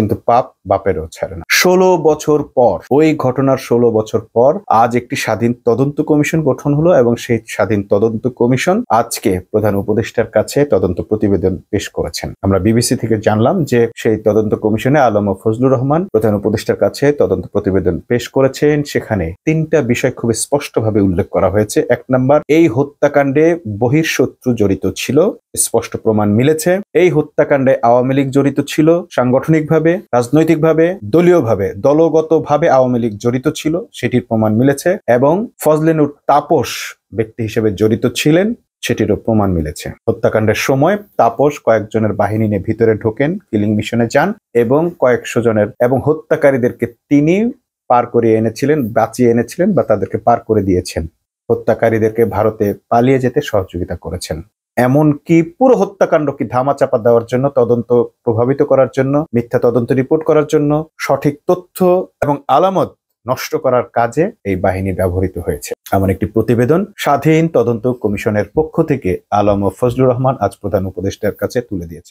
কিন্তু পাপ বাপেরও ছাড়ে না। 16 বছর পর, ওই ঘটনার 16 বছর পর আজ একটি স্বাধীন তদন্ত কমিশন গঠন হলো এবং সেই স্বাধীন তদন্ত কমিশন আজকে প্রধান উপদেষ্টার কাছে তদন্ত প্রতিবেদন পেশ করেছেন। আমরা বিবিসি থেকে জানলাম যে সেই তদন্ত কমিশনে আলম ও ফজলুর রহমান প্রধান উপদেষ্টার কাছে তদন্ত প্রতিবেদন পেশ করেছেন। সেখানে 3টা বিষয় খুব স্পষ্টভাবে উল্লেখ করা হয়েছে। 1 নাম্বার, এই হত্যাকাণ্ডে বহিঃশত্রু জড়িত ছিল, স্পষ্ট প্রমাণ মিলেছে। এই হত্যাকাণ্ডে আওয়ামী লীগ জড়িত ছিল, সাংগঠনিকভাবে, রাজনৈতিকভাবে, দলীয়ভাবে, দলগতভাবে আওয়ামী লীগ জড়িত ছিল, সেটির প্রমাণ মিলেছে। এবং ফজলেনুর তাপস ব্যক্তি হিসেবে জড়িত ছিলেন, সেটিরও প্রমাণ মিলেছে। হত্যাকাণ্ডের সময় তাপস কয়েকজনের বাহিনী নিয়ে ভিতরে ঢোকেন, কিলিং মিশনে যান এবং কয়েকশো জনের এবং হত্যাকারীদেরকে তিনি পার করিয়ে এনেছিলেন, বাঁচিয়ে এনেছিলেন বা তাদেরকে পার করে দিয়েছেন। হত্যাকারীদেরকে ভারতে পালিয়ে যেতে সহযোগিতা করেছেন। এমনকি পুরো হত্যাকাণ্ডকে ধামাচাপা দেওয়ার জন্য, তদন্ত প্রভাবিত করার জন্য, মিথ্যা তদন্ত রিপোর্ট করার জন্য, সঠিক তথ্য এবং আলামত নষ্ট করার কাজে এই বাহিনী ব্যবহৃত হয়েছে। এমন একটি প্রতিবেদন স্বাধীন তদন্ত কমিশনের পক্ষ থেকে আলম ও ফজলুর রহমান আজ প্রধান উপদেষ্টার কাছে তুলে দিয়েছেন।